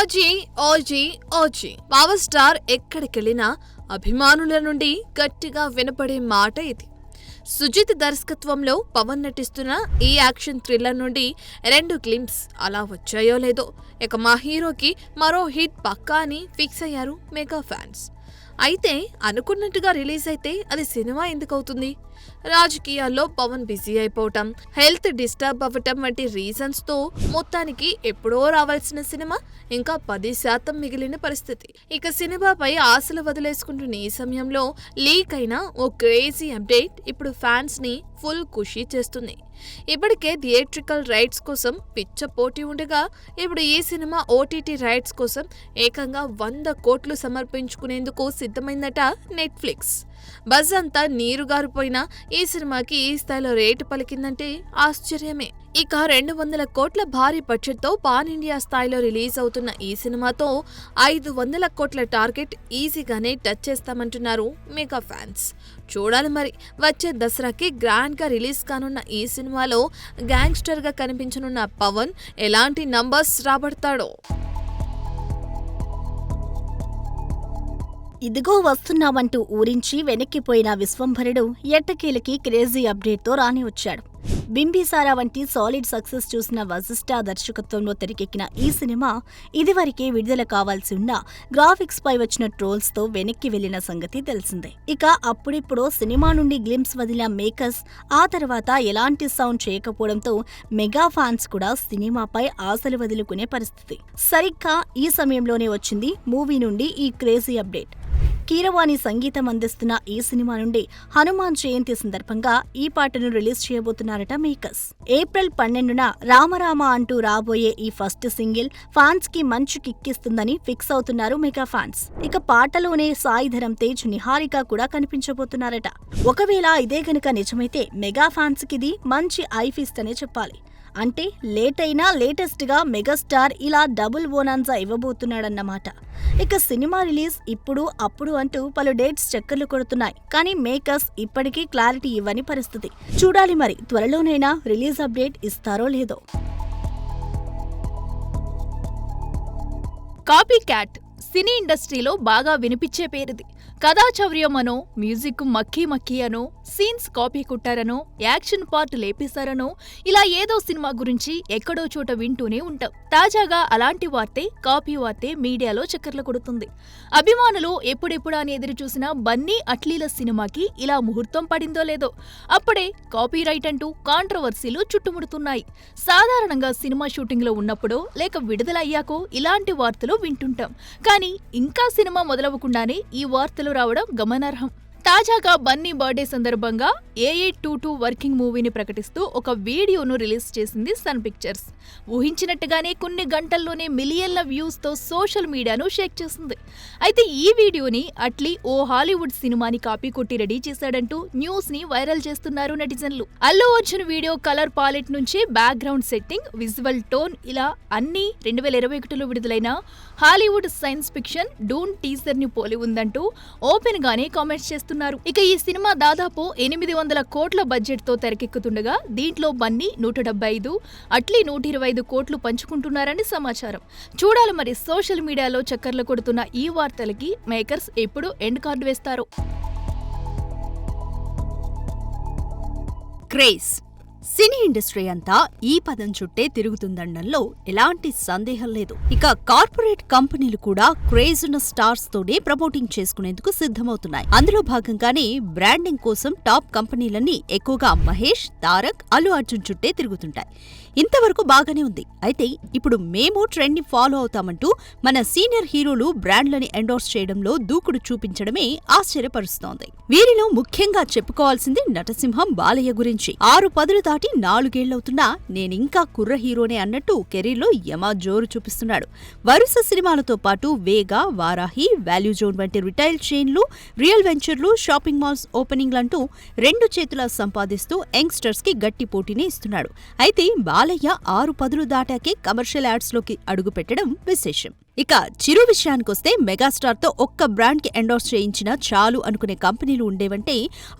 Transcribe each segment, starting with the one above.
OG OG OG power star ఎక్కడికెళ్లినా అభిమానుల నుండి గట్టిగా వినపడే మాట ఇది. సుజిత్ దర్శకత్వంలో పవన్ నటిస్తున్న ఈ యాక్షన్ థ్రిల్లర్ నుండి 2 గ్లింప్స్ అలా వచ్చాయో లేదో ఇక మా హీరోకి మరో హిట్ పక్కా అని ఫిక్స్ అయ్యారు మెగా ఫ్యాన్స్. అయితే అనుకున్నట్టుగా రిలీజ్ అయితే అది సినిమా ఎందుకవుతుంది? రాజకీయాల్లో పవన్ బిజీ అయిపోవటం, హెల్త్ డిస్టర్బ్ అవ్వటం వంటి రీజన్స్ తో మొత్తానికి ఎప్పుడో రావాల్సిన సినిమా ఇంకా 10% మిగిలిన పరిస్థితి. ఇక సినిమాపై ఆశలు వదిలేసుకుంటున్న ఈ సమయంలో లీక్ అయిన ఓ క్రేజీ అప్డేట్ ఇప్పుడు ఫ్యాన్స్ ని ఫుల్ ఖుషీ చేస్తుంది. ఇప్పటికే థియేట్రికల్ రైట్స్ కోసం పిచ్చ పోటీ ఉండగా ఇప్పుడు ఈ సినిమా ఓటీటీ రైట్స్ కోసం ఏకంగా 100 కోట్లు సమర్పించుకునేందుకు సిద్ధమైందట నెట్ఫ్లిక్స్. బజ్ అంతా నీరుగారిపోయినా ఈ సినిమాకి ఈ స్థాయిలో రేటు పలికిందంటే ఆశ్చర్యమే. ఇక 200 కోట్ల భారీ బడ్జెట్ తో పాన్ ఇండియా స్థాయిలో రిలీజ్ అవుతున్న ఈ సినిమాతో 500 కోట్ల టార్గెట్ ఈజీగానే టచ్ చేస్తామంటున్నారు మెగా ఫ్యాన్స్. చూడాలి మరి, వచ్చే దసరాకి గ్రాండ్ గా రిలీజ్ కానున్న ఈ సినిమాలో గ్యాంగ్స్టర్ గా కనిపించనున్న పవన్ ఎలాంటి నంబర్స్ రాబడతాడో. ఇదిగో వస్తున్నామంటూ ఊరించి వెనక్కిపోయిన విశ్వంభరుడు ఎట్టకేలకి క్రేజీ అప్డేట్తో రాని వచ్చాడు. బింబిసారా వంటి సాలిడ్ సక్సెస్ చూసిన వశిష్ఠ దర్శకత్వంలో తెరకెక్కిన ఈ సినిమా ఇదివరకే విడుదల కావాల్సి ఉన్న గ్రాఫిక్స్ పై వచ్చిన ట్రోల్స్ తో వెనక్కి వెళ్లిన సంగతి తెలిసిందే. ఇక అప్పుడిప్పుడు సినిమా నుండి గ్లింప్స్ వదిలిన మేకర్స్ ఆ తర్వాత ఎలాంటి సౌండ్ చేయకపోవడంతో మెగా ఫ్యాన్స్ కూడా సినిమాపై ఆశలు వదులుకునే పరిస్థితి. సరిగ్గా ఈ సమయంలోనే వచ్చింది మూవీ నుండి ఈ క్రేజీ అప్డేట్. కీరవాణి సంగీతం అందిస్తున్న ఈ సినిమా నుండి హనుమాన్ జయంతి సందర్భంగా ఈ పాటను రిలీజ్ చేయబోతున్నారట మేకర్స్. ఏప్రిల్ 12న రామరామ అంటూ రాబోయే ఈ ఫస్ట్ సింగిల్ ఫ్యాన్స్ కి మంచి కిక్కిస్తుందని ఫిక్స్ అవుతున్నారు మెగా ఫ్యాన్స్. ఇక పాటలోనే సాయి ధరమ్ తేజ్, నిహారిక కూడా కనిపించబోతున్నారట. ఒకవేళ ఇదే గనుక నిజమైతే మెగా ఫ్యాన్స్ కి ఇది మంచి ఐఫీస్ట్ అనే చెప్పాలి. అంటే లేట్ అయినా లేటెస్ట్ గా మెగాస్టార్ ఇలా డబుల్ బోనాన్సా ఇవ్వబోతున్నాడన్నమాట. ఇక సినిమా రిలీజ్ ఇప్పుడు అప్పుడు అంటూ పలు డేట్స్ చక్కర్లు కొడుతున్నాయి. కానీ మేకర్స్ ఇప్పటికీ క్లారిటీ ఇవ్వని పరిస్థితి. చూడాలి మరి, త్వరలోనైనా రిలీజ్ అప్డేట్ ఇస్తారో లేదో. కాపీ క్యాట్ సినీ ఇండస్ట్రీలో బాగా వినిపించే పేరుది. కథాచౌర్యం అనో, మ్యూజిక్ మక్కీ అనో, సీన్స్ కాపీ కుట్టారనో, యాక్షన్ పార్ట్ లేపేశారనో ఇలా ఏదో సినిమా గురించి ఎక్కడో చోట వింటూనే ఉంటాం. తాజాగా అలాంటి వార్తే, కాపీ వార్తే మీడియాలో చక్కర్లు కొడుతుంది. అభిమానులు ఎప్పుడెప్పుడా అని ఎదురు చూసిన బన్నీ అట్లీల సినిమాకి ఇలా ముహూర్తం పడిందో లేదో అప్పుడే కాపీరైట్ అంటూ కాంట్రవర్సీలు చుట్టుముడుతున్నాయి. సాధారణంగా సినిమా షూటింగ్లో ఉన్నప్పుడో లేక విడుదల అయ్యాకో ఇలాంటి వార్తలు వింటుంటాం. కానీ ఇంకా సినిమా మొదలవ్వకుండానే ఈ వార్తలు రావడం గమనార్హం. తాజాగా బన్నీ బర్త్డే సందర్భంగా A822 వర్కింగ్ మూవీని ప్రకటిస్తూ ఒక వీడియోను రిలీజ్ చేసింది సన్ పిక్చర్స్. ఊహించినట్టుగానే కొన్ని గంటల్లోనే మిలియన్ల వ్యూస్ తో సోషల్ మీడియాను షేక్ చేసింది. అయితే ఈ వీడియోని అట్లీ ఓ హాలీవుడ్ సినిమాని కాపీ కొట్టి రెడీ చేశాడంటూ న్యూస్ ని వైరల్ చేస్తున్నారు నెటిజన్లు. Allu Arjun video colour pallet నుంచి బ్యాక్గ్రౌండ్ సెట్టింగ్, విజువల్ టోన్ ఇలా అన్ని 2021లో విడుదలైన Hollywood science fiction Doon teaser ని పోలి ఉందంటూ ఓపెన్ గానే కామెంట్స్ చేస్తున్నారు. ఇక ఈ సినిమా దాదాపు 800 కోట్ల బడ్జెట్ తో తెరకెక్కుతుండగా దీంట్లో బన్నీ 175, అట్లీ 125 కోట్లు పంచుకుంటున్నారని సమాచారం. చూడాలి మరి, సోషల్ మీడియాలో చక్కర్లు కొడుతున్న ఈ వార్తలకి మేకర్స్ ఎప్పుడు ఎండ్ కార్డు వేస్తారో. క్రేజ్ సినీ ఇండస్ట్రీ అంతా ఈ పదం చుట్టే తిరుగుతుందనడంలో ఎలాంటి సందేహం లేదు. ఇక కార్పొరేట్ కంపెనీలు కూడా క్రేజ్ ఉన్న స్టార్స్ తోనే ప్రమోటింగ్ చేసుకునేందుకు సిద్ధమవుతున్నాయి. అందులో భాగంగానే బ్రాండింగ్ కోసం టాప్ కంపెనీలన్నీ ఎక్కువగా మహేష్, తారక్, అల్లు అర్జున్ చుట్టే తిరుగుతుంటాయి. ఇంతవరకు బాగానే ఉంది. అయితే ఇప్పుడు మేము ట్రెండ్ ని ఫాలో అవుతామంటూ మన సీనియర్ హీరోలు బ్రాండ్లని ఎండోర్స్ చేయడంలో దూకుడు చూపించడమే ఆశ్చర్యపరుస్తోంది. వీరిలో ముఖ్యంగా చెప్పుకోవాల్సింది నటసింహం బాలయ్య గురించి. 6 పదులు దాటి 4 ఏళ్లవుతున్నా నేనింకా కుర్ర హీరోనే అన్నట్టు కెరీర్లో యమా జోరు చూపిస్తున్నాడు. వరుస సినిమాలతో పాటు వేగా, వారాహి, వాల్యూ జోన్ వంటి రిటైల్ చైన్లు, రియల్ వెంచర్లు, షాపింగ్ మాల్స్ ఓపెనింగ్లంటూ 2 చేతులా సంపాదిస్తూ యంగ్స్టర్స్ కి గట్టి పోటీని ఇస్తున్నాడు. అయితే బాలయ్య 6 పదులు దాటాకే కమర్షియల్ యాడ్స్ లోకి అడుగు పెట్టడం విశేషం. ఇక చిరు విషయానికొస్తే మెగాస్టార్ తో ఒక్క బ్రాండ్ కి ఎండోర్స్ చేయించినా చాలు అనుకునే కంపెనీలు ఉండేవంటే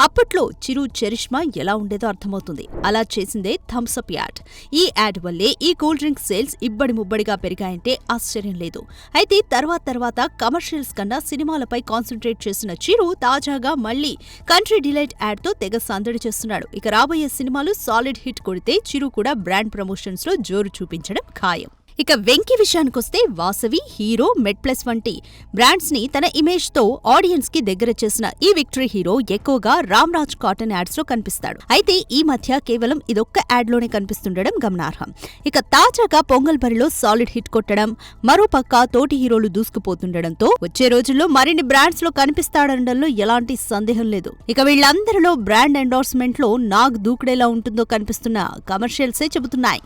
అప్పట్లో చిరు చరిష్మా ఎలా ఉండేదో అర్థమవుతుంది. అలా చేసిందే థమ్స్ అప్ యాడ్. ఈ యాడ్ వల్లే ఈ కూల్ డ్రింక్ సేల్స్ ఇబ్బడి ముబ్బడిగా పెరిగాయంటే ఆశ్చర్యం లేదు. అయితే తర్వాత కమర్షియల్స్ కన్నా సినిమాలపై కాన్సన్ట్రేట్ చేసిన చిరు తాజాగా మళ్లీ కంట్రీ డిలైట్ యాడ్ తో తెగ సందడి చేస్తున్నాడు. ఇక రాబోయే సినిమాలు సాలిడ్ హిట్ కొడితే చిరు కూడా బ్రాండ్ ప్రమోషన్స్ లో జోరు చూపించడం ఖాయం. ఇక వెంకీ విషయానికొస్తే వాసవి, హీరో, మెడ్ ప్లస్ వంటి బ్రాండ్స్ ని తన ఇమేజ్ తో ఆడియన్స్ కి దగ్గర చేసిన ఈ విక్టరీ హీరో ఎక్కువగా రామ్ రాజ్ కాటన్ యాడ్స్ లో కనిపిస్తాడు. అయితే ఈ మధ్య కేవలం ఇదొక్క యాడ్ లోనే కనిపిస్తుండడం గమనార్హం. ఇక తాజాగా పొంగల్ బరిలో సాలిడ్ హిట్ కొట్టడం, మరోపక్క తోటి హీరోలు దూసుకుపోతుండడంతో వచ్చే రోజుల్లో మరిన్ని బ్రాండ్స్ లో కనిపిస్తాడనడంలో ఎలాంటి సందేహం లేదు. ఇక వీళ్ళందరిలో బ్రాండ్ ఎండోర్స్మెంట్ లో నాగ్ దూకుడేలా ఉంటుందో కనిపిస్తున్న కమర్షియల్సే చెబుతున్నాయి.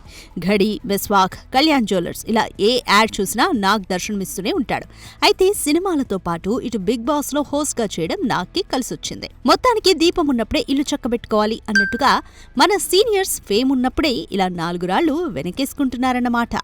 ఘడి, వెస్వాక్, కళ్యాణ్ ఇలా ఏ యాడ్ చూసినా నాగ్ దర్శనమిస్తూనే ఉంటాడు. అయితే సినిమాలతో పాటు ఇటు బిగ్ బాస్ లో హోస్ట్ గా చేయడం నాగ్కి కలిసొచ్చింది. మొత్తానికి దీపం ఉన్నప్పుడే ఇల్లు చక్కబెట్టుకోవాలి అన్నట్టుగా మన సీనియర్స్ ఫేమ్ ఉన్నప్పుడే ఇలా 4 రాళ్లు వెనకేసుకుంటున్నారన్నమాట.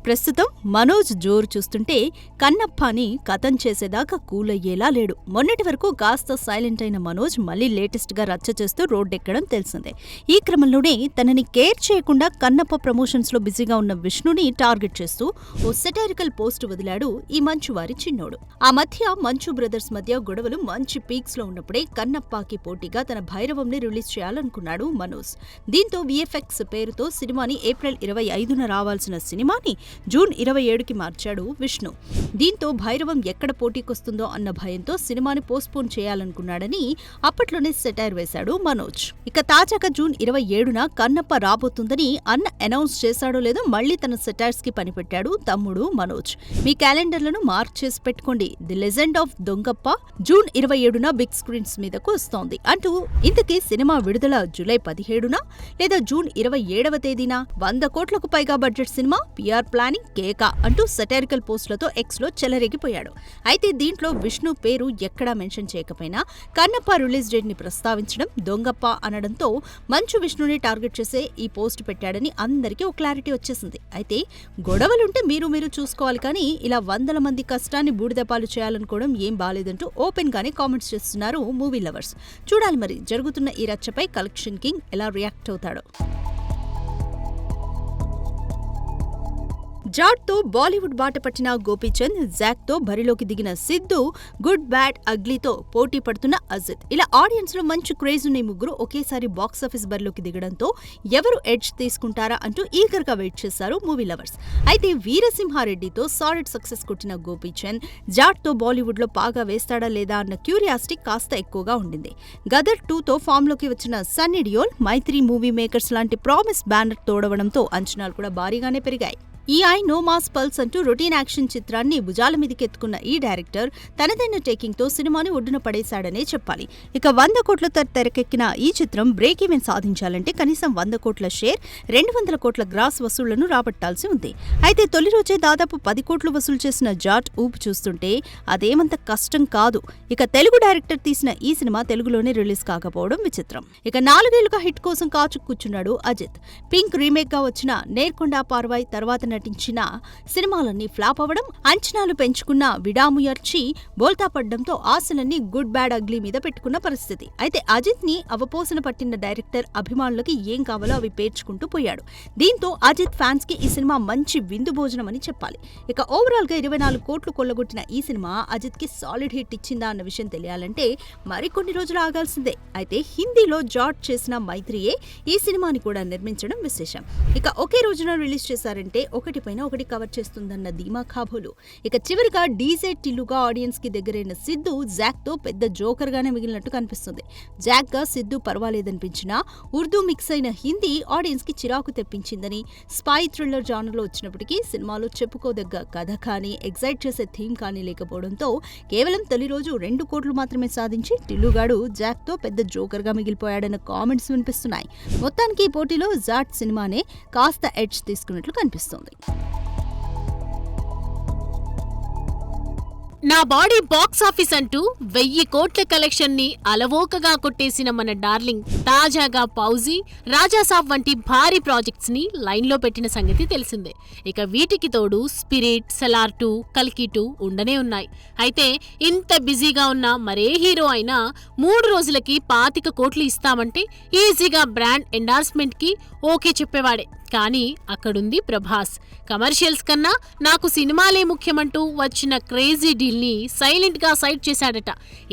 ప్రస్తుతం మనోజ్ జోరు చూస్తుంటే కన్నప్పని కథం చేసేదాకా కూలయ్యేలా లేడు. మొన్నటి వరకు కాస్త సైలెంట్ అయిన మనోజ్ మళ్లీ లేటెస్ట్ గా రచ్చ చేస్తూ రోడ్డెక్కడం తెలిసిందే. ఈ క్రమంలోనే తనని కేర్ చేయకుండా కన్నప్ప ప్రమోషన్స్ లో బిజీగా ఉన్న విష్ణుని టార్గెట్ చేస్తూ ఓ సెటైరికల్ పోస్ట్ వదిలాడు ఈ మంచువారి చిన్నోడు. ఆ మధ్య మంచు బ్రదర్స్ మధ్య గొడవలు మంచి పీక్స్ లో ఉన్నప్పుడే కన్నప్పకి పోటీగా తన భైరవంని రిలీజ్ చేయాలనుకున్నాడు మనోజ్. దీంతో విఎఫ్ఎక్స్ పేరుతో సినిమాని ఏప్రిల్ 25న రావాల్సిన సినిమాని జూన్ 27కి మార్చాడు విష్ణు. దీంతో భైరవం ఎక్కడ పోటీకొస్తుందో అన్న భయంతో సినిమాని పోస్ట్పోన్ చేయాలనుకున్నాడని అప్పట్లోనే సెటైర్ వేశాడు మనోజ్. ఇక తాజాగా జూన్ 27న కన్నప్ప రాబోతుందని అనౌన్స్ చేశాడో లేదో మళ్లీ తన సెటైర్స్ కి పనిపెట్టాడు తమ్ముడు మనోజ్. మీ క్యాలెండర్లను మార్క్ చేసి పెట్టుకోండి, the legend of Dongappa June 27న బిగ్ స్క్రీన్స్ మీదకు వస్తోంది అంటూ. ఇంతకీ సినిమా విడుదల జూలై 17న లేదా జూన్ 27వ తేదీన? 100 కోట్లకు పైగా బడ్జెట్ సినిమా, పిఆర్ ప్లానింగ్ కేక అంటూ సెటైరికల్ పోస్టులతో ఎక్స్ లో చెలరేగిపోయాడు. అయితే దీంట్లో విష్ణు పేరు ఎక్కడా మెన్షన్ చేయకపోయినా కన్నప్ప రిలీజ్ డేట్ ని ప్రస్తావించడం, దొంగప్ప అనడంతో మంచు విష్ణుని టార్గెట్ చేసే ఈ పోస్ట్ పెట్టాడని అందరికీ ఒక క్లారిటీ వచ్చేసింది. అయితే గొడవలుంటే మీరు చూసుకోవాలి, కానీ ఇలా 100 మంది కష్టాన్ని బూడిదపాలు చేయాలనుకోవడం ఏం బాలేదంటూ ఓపెన్ గానే కామెంట్స్ చేస్తున్నారు మూవీ లవర్స్. చూడాలి మరి జరుగుతున్న ఈ రచ్చపై కలెక్షన్ కింగ్ ఎలా రియాక్ట్ అవుతాడో. జాట్తో బాలీవుడ్ బాట పట్టిన గోపీచంద్, జాక్తో బరిలోకి దిగిన సిద్ధు, గుడ్ బ్యాడ్ అగ్లీతో పోటీ పడుతున్న అజిత్, ఇలా ఆడియన్స్ లో మంచి క్రేజ్ ఉన్న ముగ్గురు ఒకేసారి బాక్సాఫీస్ బరిలోకి దిగడంతో ఎవరు ఎడ్జ్ తీసుకుంటారా అంటూ ఈగర్ గా వెయిట్ చేశారు మూవీ లవర్స్. అయితే వీరసింహారెడ్డితో సాలిడ్ సక్సెస్ కొట్టిన గోపీచంద్ జాట్తో బాలీవుడ్ లో పాగా వేస్తాడా లేదా అన్న క్యూరియాసిటీ కాస్త ఎక్కువగా ఉండింది. గదర్ 2తో ఫామ్ లోకి వచ్చిన సన్నీ డియోల్, మైత్రి మూవీ మేకర్స్ లాంటి ప్రామిస్ బ్యానర్ తోడవడంతో అంచనాలు కూడా భారీగానే పెరిగాయి. ఈ ఐ నో మాస్ పల్స్ అంటూ రొటీన్ యాక్షన్ చిత్రాన్ని భుజాల మీదకెత్తుకున్న ఈ డైరెక్టర్ తనదైన టేకింగ్ తో సినిమాని ఒడ్డున పడేశాడనే చెప్పాలి. ఇక 100 కోట్లతో తెరకెక్కిన ఈ చిత్రం బ్రేక్ ఈవెన్ సాధించాలంటే కనీసం 100 కోట్ల షేర్, 200 కోట్ల గ్రాస్ వసూళ్లను రాబట్టాల్సి ఉంది. అయితే తొలి రోజే దాదాపు 10 కోట్లు వసూలు చేసిన జాట్ ఊపు చూస్తుంటే అదేమంత కష్టం కాదు. ఇక తెలుగు డైరెక్టర్ తీసిన ఈ సినిమా తెలుగులోనే రిలీజ్ కాకపోవడం విచిత్రం. ఇక 4 ఏళ్లుగా హిట్ కోసం కాచు కూర్చున్నాడు అజిత్. పింక్ రీమేక్ గా వచ్చిన నేర్కొండ పార్వాయ్ తర్వాత నటించిన సినిమాలన్నీ ఫ్లాప్ అవ్వడం, అంచనాలు పెంచుకున్న విడాముయర్చి బోల్తా పడ్డంతో ఆశలన్నీ గుడ్ బ్యాడ్ అగ్లీ మీద పెట్టుకున్న పరిస్థితి. అయితే అజిత్ ని అవపోసన పట్టిన డైరెక్టర్ అభిమానులకి ఏం కావాలో అవి పేర్చుకుంటూ పోయాడు. దీంతో అజిత్ ఫ్యాన్స్ కి ఈ సినిమా మంచి విందు భోజనం అని చెప్పాలి. ఇక ఓవరాల్ గా 24 కోట్లు కొల్లగొట్టిన ఈ సినిమా అజిత్ కి సాలిడ్ హిట్ ఇచ్చిందా అన్న విషయం తెలియాలంటే మరికొన్ని రోజులు ఆగాల్సిందే. అయితే హిందీలో జాట్ చేసిన మైత్రియే ఈ సినిమాని కూడా నిర్మించడం విశేషం. ఇక ఒకే రోజున రిలీజ్ చేశారంటే ఒకటిపైన ఒకటి కవర్ చేస్తుందన్న ధీమా కాబోలు. ఇక చివరిగా డీజే టిల్లుగా ఆడియన్స్ కి దగ్గరైన సిద్ధు జాక్ తో పెద్ద జోకర్ గానే మిగిలినట్టు కనిపిస్తుంది. జాక్ గా సిద్ధు పర్వాలేదనిపించినా ఉర్దూ మిక్స్ అయిన హిందీ ఆడియన్స్ కి చిరాకు తెప్పించిందని, స్పై థ్రిల్లర్ జానర్ లో వచ్చినప్పటికీ సినిమాలో చెప్పుకోదగ్గ కథ కానీ ఎగ్జైట్ చేసే థీమ్ కానీ లేకపోవడంతో కేవలం తొలి రోజు 2 కోట్లు మాత్రమే సాధించి టిల్లుగాడు జాక్ తో పెద్ద జోకర్ గా మిగిలిపోయాడన్న కామెంట్స్ వినిపిస్తున్నాయి. మొత్తానికి ఈ పోటీలో జాట్ సినిమానే కాస్త ఎడ్జ్ తీసుకున్నట్లు కనిపిస్తోంది. నా బాడీ బాక్స్ ఆఫీస్ అంటూ 1000 కోట్ల కలెక్షన్ ని అలవోకగా కొట్టేసిన మన డార్లింగ్ తాజాగా పౌజీ, రాజాసాబ్ వంటి భారీ ప్రాజెక్ట్స్ ని లైన్ లో పెట్టిన సంగతి తెలిసిందే. ఇక వీటికి తోడు స్పిరిట్, సలార్ 2, కల్కి 2 ఉండనే ఉన్నాయి. అయితే ఇంత బిజీగా ఉన్న మరే హీరో అయినా 3 రోజులకి 25 కోట్లు ఇస్తామంటే ఈజీగా బ్రాండ్ ఎండార్స్మెంట్ కి ఓకే చెప్పేవాడే. కానీ అక్కడుంది ప్రభాస్. కమర్షియల్స్ కన్నా నాకు సినిమాలే ముఖ్యమంటూ వచ్చిన క్రేజీ డీల్ ని సైలెంట్ గా సైడ్ చేశాడట.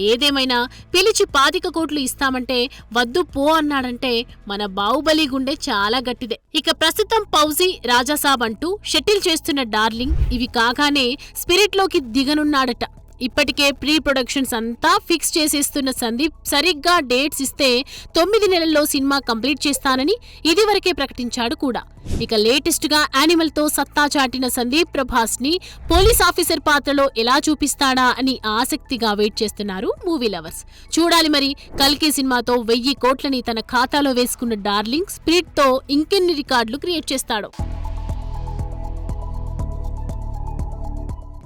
ఏదేమైనా పిలిచి 25 కోట్లు ఇస్తామంటే వద్దు పో అన్నాడంటే మన బాహుబలి గుండె చాలా గట్టిదే. ఇక ప్రస్తుతం పౌజీ, రాజాసాబ్ అంటూ షటిల్ చేస్తున్న డార్లింగ్ ఇవి కాగానే స్పిరిట్ లోకి దిగనున్నాడట. ఇప్పటికే ప్రీ ప్రొడక్షన్స్ అంతా ఫిక్స్ చేసేస్తున్న సందీప్ సరిగ్గా డేట్స్ ఇస్తే 9 నెలల్లో సినిమా కంప్లీట్ చేస్తానని ఇదివరకే ప్రకటించాడు కూడా. ఇక లేటెస్ట్ గా యానిమల్ తో సత్తా చాటిన సందీప్ ప్రభాస్ ని పోలీస్ ఆఫీసర్ పాత్రలో ఎలా చూపిస్తాడా అని ఆసక్తిగా వెయిట్ చేస్తున్నారు మూవీ లవర్స్. చూడాలి మరి కల్కి సినిమాతో 1000 కోట్లని తన ఖాతాలో వేసుకున్న డార్లింగ్ స్పిరిట్ తో ఇంకెన్ని రికార్డులు క్రియేట్ చేస్తాడో.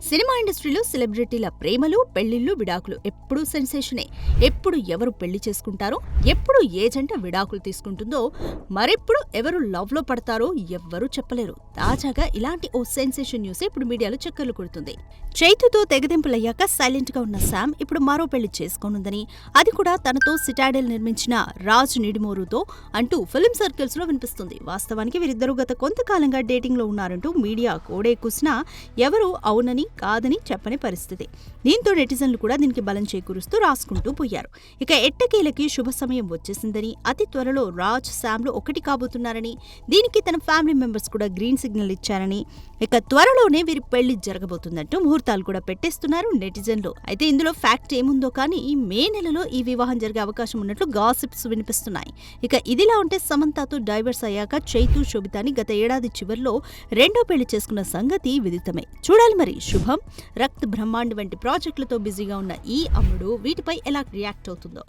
సినిమా ఇండస్ట్రీలో సెలబ్రిటీల ప్రేమలు, పెళ్లిళ్లు, విడాకులు ఎప్పుడూ సెన్సేషనే. ఎప్పుడు ఎవరు పెళ్లి చేసుకుంటారో, ఎప్పుడు ఏ జంట విడాకులు తీసుకుంటుందో, మరెప్పుడు ఎవరు లవ్ లో పడతారో ఎవ్వరూ చెప్పలేరు. తాజాగా ఇలాంటి ఓ సెన్సేషన్ న్యూస్ ఇప్పుడు మీడియాలో చక్కర్లు కొడుతుంది. చైతుతో తెగదెంపులయ్యాక సైలెంట్ గా ఉన్న శామ్ ఇప్పుడు మరో పెళ్లి చేసుకోనుందని, అది కూడా తనతో సిటాడెల్ నిర్మించిన రాజ్ నిడిమోరుతో అంటూ ఫిల్మ్ సర్కిల్స్ లో వినిపిస్తుంది. వాస్తవానికి వీరిద్దరూ గత కొంతకాలంగా డేటింగ్ లో ఉన్నారంటూ మీడియా కోడే కూసినా ఎవరూ అవునని కాదని చెప్పని పరిస్థితి. దీంతో నెటిజన్లు కూడా దీనికి బలం చేకూరుస్తూ రాసుకుంటూ పోయారు. ఇక ఎట్టకేలకి శుభ సమయం వచ్చేసిందని, అతి త్వరలో రాజ్, శామ్లు ఒకటి కాబోతున్నారని, దీనికి తన ఫ్యామిలీ మెంబర్స్ కూడా గ్రీన్ సిగ్నల్ ఇచ్చారని, ఇక త్వరలోనే వీరి పెళ్లి జరగబోతుందంటూ ముహూర్తాలు కూడా పెట్టేస్తున్నారు నెటిజన్లు. అయితే ఇందులో ఫ్యాక్ట్ ఏముందో కానీ ఈ మే నెలలో ఈ వివాహం జరిగే అవకాశం ఉన్నట్లు గాసిప్స్ వినిపిస్తున్నాయి. ఇక ఇదిలా ఉంటే సమంతతో డైవర్స్ అయ్యాక చైతు, శోభితాని గత ఏడాది చివరిలో రెండో పెళ్లి చేసుకున్న సంగతి విదితమే. చూడాలి మరి శుభం, రక్త్ బ్రహ్మాండ్ వంటి ప్రాజెక్టులతో బిజీగా ఉన్న ఈ అమ్ముడు వీటిపై ఎలా రియాక్ట్ అవుతుందో.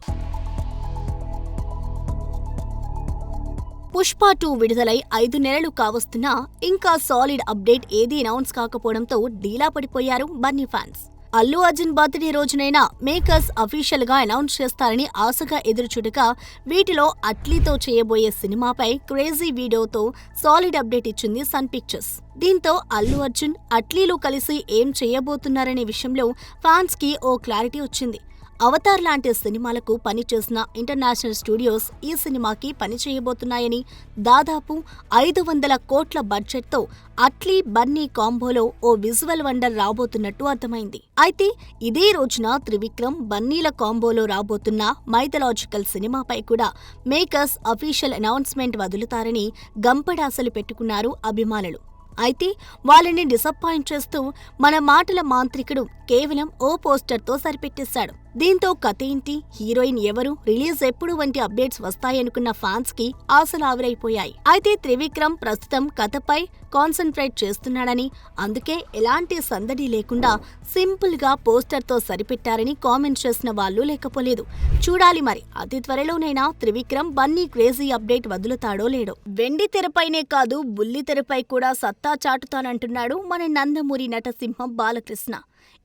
పుష్ప 2 విడుదలై 5 నెలలు కావస్తున్నా ఇంకా సాలిడ్ అప్డేట్ ఏదీ అనౌన్స్ కాకపోవడంతో డీలా పడిపోయారు బన్నీ ఫ్యాన్స్. అల్లు అర్జున్ బర్త్డే రోజునైనా మేకర్స్ అఫీషియల్ గా అనౌన్స్ చేస్తారని ఆశగా ఎదురుచూడగా వీటిలో అట్లీతో చేయబోయే సినిమాపై క్రేజీ వీడియోతో సాలిడ్ అప్డేట్ ఇచ్చింది సన్ పిక్చర్స్. దీంతో అల్లు అర్జున్, అట్లీలు కలిసి ఏం చేయబోతున్నారనే విషయంలో ఫ్యాన్స్ కి ఓ క్లారిటీ వచ్చింది. అవతార్ లాంటి సినిమాలకు పనిచేసిన ఇంటర్నేషనల్ స్టూడియోస్ ఈ సినిమాకి పనిచేయబోతున్నాయని, దాదాపు 500 కోట్ల బడ్జెట్తో అట్లీ, బన్నీ కాంబోలో ఓ విజువల్ వండర్ రాబోతున్నట్టు అర్థమైంది. అయితే ఇదే రోజున త్రివిక్రమ్, బన్నీల కాంబోలో రాబోతున్న మైథలాజికల్ సినిమాపై కూడా మేకర్స్ అఫీషియల్ అనౌన్స్మెంట్ వదులుతారని గంపడాసలు పెట్టుకున్నారు అభిమానులు. అయితే వాళ్ళని డిసప్పాయింట్ చేస్తూ మన మాటల మాంత్రికుడు కేవలం ఓ పోస్టర్తో సరిపెట్టేశాడు. దీంతో కథ ఏంటి, హీరోయిన్ ఎవరు, రిలీజ్ ఎప్పుడు వంటి అప్డేట్స్ వస్తాయనుకున్న ఫ్యాన్స్ కి ఆశలు ఆవిరైపోయాయి. అయితే త్రివిక్రమ్ ప్రస్తుతం కథపై కాన్సన్ట్రేట్ చేస్తున్నాడని, అందుకే ఎలాంటి సందడి లేకుండా సింపుల్ గా పోస్టర్తో సరిపెట్టారని కామెంట్ చేసిన వాళ్ళు లేకపోలేదు. చూడాలి మరి అతి త్వరలోనైనా త్రివిక్రమ్, బన్నీ క్రేజీ అప్డేట్ వదులుతాడో లేడో. వెండి తెరపైనే కాదు బుల్లి తెరపై కూడా సత్తా చాటుతానంటున్నాడు మన నందమూరి నటసింహం బాలకృష్ణ.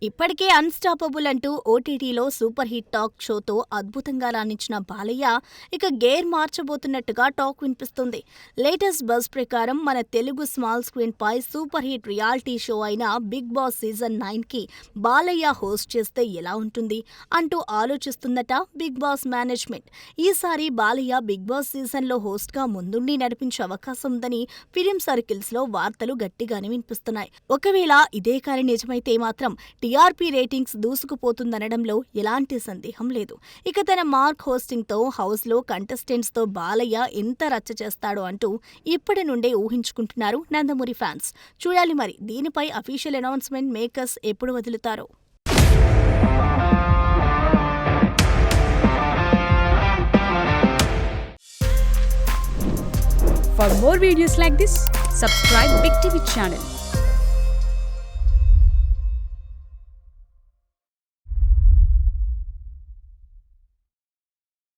ఇప్పటికే అన్స్టాపబుల్ అంటూ ఓటీటీలో సూపర్ హిట్ టాక్ షోతో అద్భుతంగా రాణించిన బాలయ్య ఇక గేర్ మార్చబోతున్నట్టుగా టాక్ వినిపిస్తుంది. లేటెస్ట్ బజ్ ప్రకారం మన తెలుగు స్మాల్ స్క్రీన్ పై సూపర్ హిట్ రియాలిటీ షో అయిన బిగ్ బాస్ సీజన్ 9కి బాలయ్య హోస్ట్ చేస్తే ఎలా ఉంటుంది అంటూ ఆలోచిస్తుందట బిగ్ బాస్ మేనేజ్మెంట్. ఈసారి బాలయ్య బిగ్ బాస్ సీజన్లో హోస్ట్గా ముందుండి నడిపించే అవకాశం ఉందని ఫిలిం సర్కిల్స్ లో వార్తలు గట్టిగానే వినిపిస్తున్నాయి. ఒకవేళ ఇదే కానీ నిజమైతే మాత్రం టీఆర్పీ రేటింగ్స్ దూసుకుపోతుందనడంలో ఎలాంటి సందేహం లేదు. ఇక తన మార్క్ హోస్టింగ్తో హౌస్లో కంటెస్టెంట్స్తో బాలయ్య ఎంత రచ్చ చేస్తాడో అంటూ ఇప్పటి నుండే ఊహించుకుంటున్నారు నందమూరి ఫ్యాన్స్. చూడాలి మరి దీనిపై అఫీషియల్ అనౌన్స్మెంట్ మేకర్స్ ఎప్పుడు వదులుతారో. For more videos like this, subscribe Big TV channel.